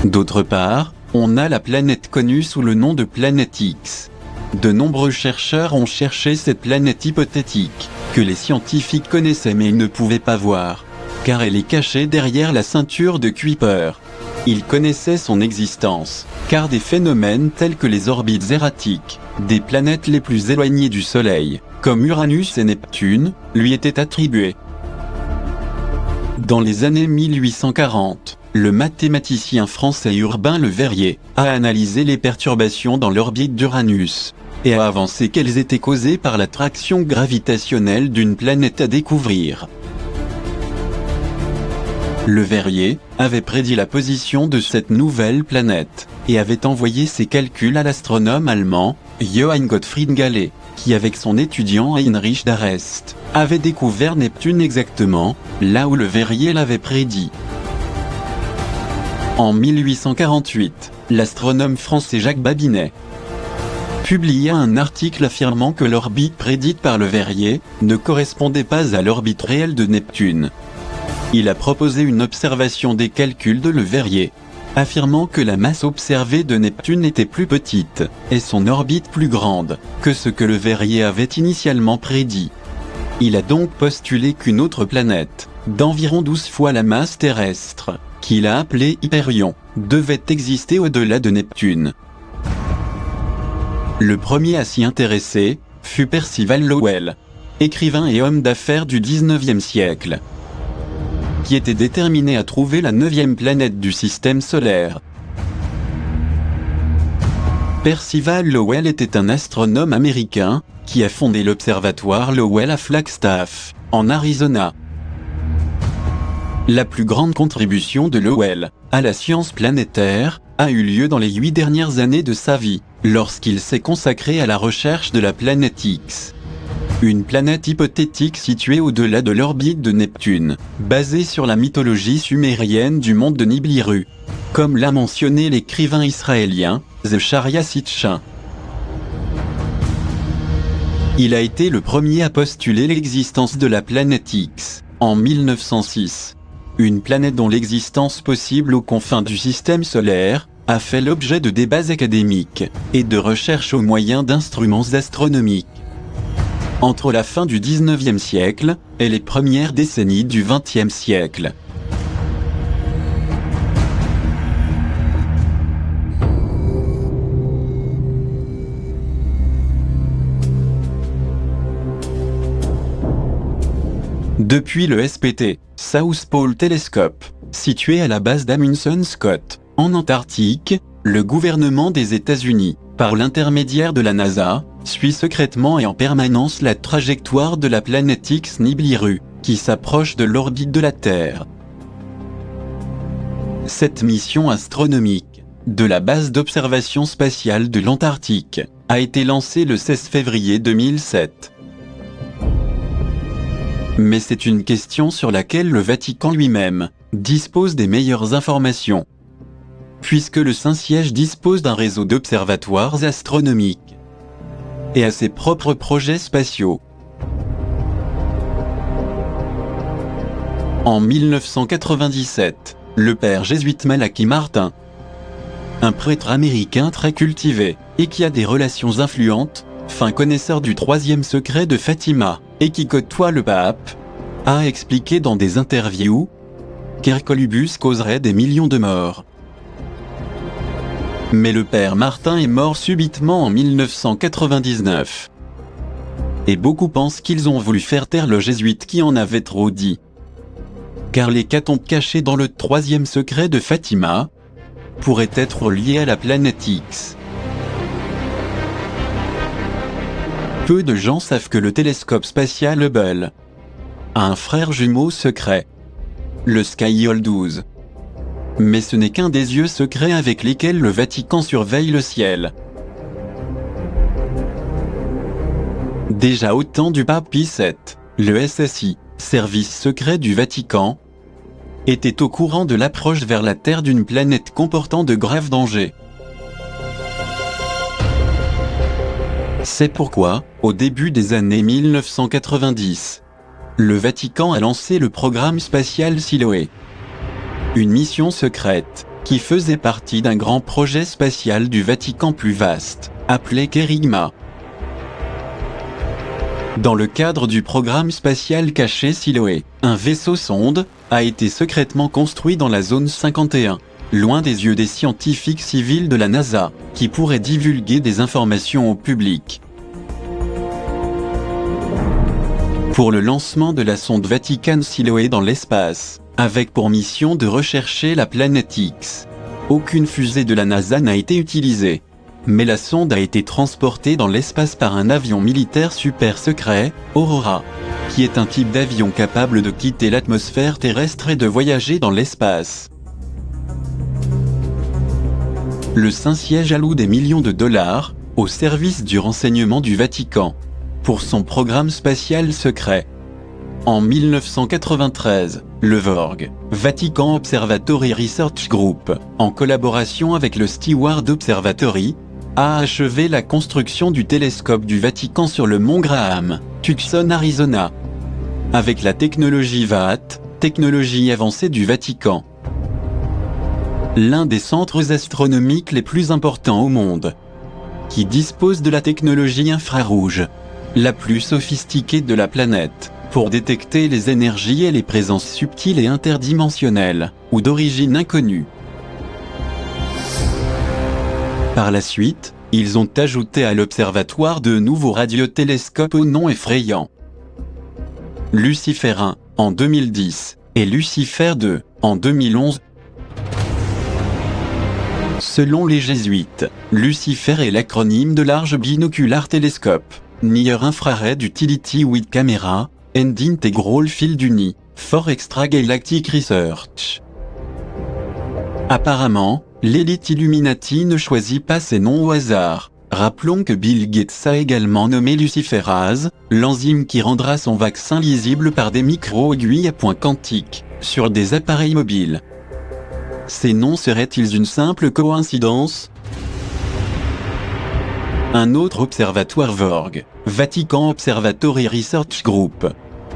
D'autre part, on a la planète connue sous le nom de planète X. De nombreux chercheurs ont cherché cette planète hypothétique, que les scientifiques connaissaient mais ils ne pouvaient pas voir, car elle est cachée derrière la ceinture de Kuiper. Ils connaissaient son existence, car des phénomènes tels que les orbites erratiques, des planètes les plus éloignées du Soleil, comme Uranus et Neptune, lui étaient attribués. Dans les années 1840, le mathématicien français Urbain Le Verrier a analysé les perturbations dans l'orbite d'Uranus et a avancé qu'elles étaient causées par l'attraction gravitationnelle d'une planète à découvrir. Le Verrier avait prédit la position de cette nouvelle planète et avait envoyé ses calculs à l'astronome allemand Johann Gottfried Galle, qui avec son étudiant Heinrich d'Arrest avait découvert Neptune exactement là où Le Verrier l'avait prédit. En 1848, l'astronome français Jacques Babinet publia un article affirmant que l'orbite prédite par Le Verrier ne correspondait pas à l'orbite réelle de Neptune. Il a proposé une observation des calculs de Le Verrier, affirmant que la masse observée de Neptune était plus petite, et son orbite plus grande, que ce que Le Verrier avait initialement prédit. Il a donc postulé qu'une autre planète, d'environ 12 fois la masse terrestre, qu'il a appelée Hyperion, devait exister au-delà de Neptune. Le premier à s'y intéresser fut Percival Lowell, écrivain et homme d'affaires du XIXe siècle, qui était déterminé à trouver la 9e planète du système solaire. Percival Lowell était un astronome américain qui a fondé l'observatoire Lowell à Flagstaff, en Arizona. La plus grande contribution de Lowell à la science planétaire a eu lieu dans les 8 dernières années de sa vie, lorsqu'il s'est consacré à la recherche de la planète X. Une planète hypothétique située au-delà de l'orbite de Neptune, basée sur la mythologie sumérienne du monde de Nibiru, comme l'a mentionné l'écrivain israélien Zecharia Sitchin. Il a été le premier à postuler l'existence de la planète X, en 1906. Une planète dont l'existence possible aux confins du système solaire a fait l'objet de débats académiques et de recherches au moyen d'instruments astronomiques. Entre la fin du XIXe siècle et les premières décennies du XXe siècle. Depuis le SPT, South Pole Telescope, situé à la base d'Amundsen Scott, en Antarctique, le gouvernement des États-Unis, par l'intermédiaire de la NASA, suit secrètement et en permanence la trajectoire de la planète X Nibiru, qui s'approche de l'orbite de la Terre. Cette mission astronomique, de la base d'observation spatiale de l'Antarctique, a été lancée le 16 février 2007. Mais c'est une question sur laquelle le Vatican lui-même dispose des meilleures informations, puisque le Saint-Siège dispose d'un réseau d'observatoires astronomiques et a ses propres projets spatiaux. En 1997, le père jésuite Malachi Martin, un prêtre américain très cultivé et qui a des relations influentes, fin connaisseur du 3e secret de Fatima, et qui côtoie le pape, a expliqué dans des interviews qu'Hercolubus causerait des millions de morts. Mais le père Martin est mort subitement en 1999. Et beaucoup pensent qu'ils ont voulu faire taire le jésuite qui en avait trop dit. Car l'hécatombe cachée dans le 3e secret de Fatima pourrait être liée à la planète X. Peu de gens savent que le télescope spatial Hubble a un frère jumeau secret, le Skyhole 12. Mais ce n'est qu'un des yeux secrets avec lesquels le Vatican surveille le ciel. Déjà au temps du pape Pie VII, le SSI, service secret du Vatican, était au courant de l'approche vers la Terre d'une planète comportant de graves dangers. C'est pourquoi, au début des années 1990, le Vatican a lancé le programme spatial Siloé, une mission secrète qui faisait partie d'un grand projet spatial du Vatican plus vaste, appelé Kerygma. Dans le cadre du programme spatial caché Siloé, un vaisseau-sonde a été secrètement construit dans la zone 51, loin des yeux des scientifiques civils de la NASA, qui pourraient divulguer des informations au public. Pour le lancement de la sonde Vatican Siloé dans l'espace, avec pour mission de rechercher la planète X, aucune fusée de la NASA n'a été utilisée. Mais la sonde a été transportée dans l'espace par un avion militaire super secret, Aurora, qui est un type d'avion capable de quitter l'atmosphère terrestre et de voyager dans l'espace. Le Saint Siège alloue des millions de dollars au service du renseignement du Vatican pour son programme spatial secret. En 1993, le VORG, Vatican Observatory Research Group, en collaboration avec le Steward Observatory, a achevé la construction du télescope du Vatican sur le mont Graham, Tucson, Arizona. Avec la technologie VAT, technologie avancée du Vatican. L'un des centres astronomiques les plus importants au monde, qui dispose de la technologie infrarouge, la plus sophistiquée de la planète, pour détecter les énergies et les présences subtiles et interdimensionnelles, ou d'origine inconnue. Par la suite, ils ont ajouté à l'observatoire de nouveaux radiotélescopes au nom effrayant. Lucifer 1, en 2010, et Lucifer 2, en 2011. Selon les jésuites, Lucifer est l'acronyme de Large Binocular Telescope, Near Infrared Utility with Camera, and Integral Field Uni, for Extragalactic Research. Apparemment, l'élite Illuminati ne choisit pas ses noms au hasard. Rappelons que Bill Gates a également nommé luciférase, l'enzyme qui rendra son vaccin lisible par des micro-aiguilles à points quantiques, sur des appareils mobiles. Ces noms seraient-ils une simple coïncidence ? Un autre observatoire VORG, Vatican Observatory Research Group,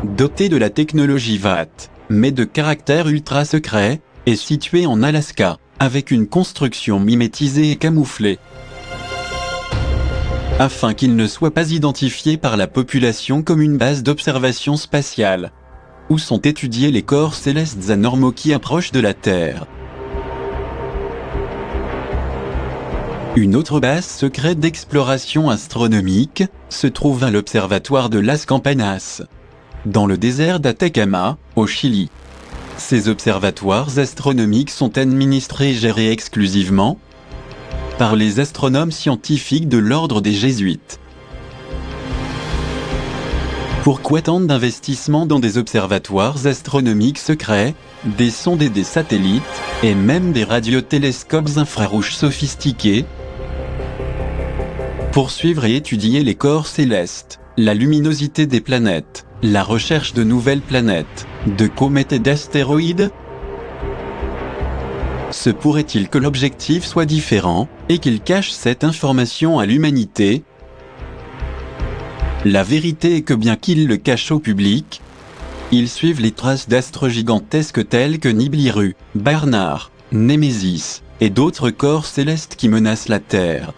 doté de la technologie VAT, mais de caractère ultra secret, est situé en Alaska, avec une construction mimétisée et camouflée. Afin qu'il ne soit pas identifié par la population comme une base d'observation spatiale, où sont étudiés les corps célestes anormaux qui approchent de la Terre. Une autre base secrète d'exploration astronomique se trouve à l'observatoire de Las Campanas, dans le désert d'Atacama, au Chili. Ces observatoires astronomiques sont administrés et gérés exclusivement par les astronomes scientifiques de l'ordre des Jésuites. Pourquoi tant d'investissements dans des observatoires astronomiques secrets, des sondes et des satellites, et même des radiotélescopes infrarouges sophistiqués ? Pour suivre et étudier les corps célestes, la luminosité des planètes, la recherche de nouvelles planètes, de comètes et d'astéroïdes ? Se pourrait-il que l'objectif soit différent, et qu'il cache cette information à l'humanité ? La vérité est que bien qu'ils le cachent au public, ils suivent les traces d'astres gigantesques tels que Nibiru, Barnard, Némésis, et d'autres corps célestes qui menacent la Terre.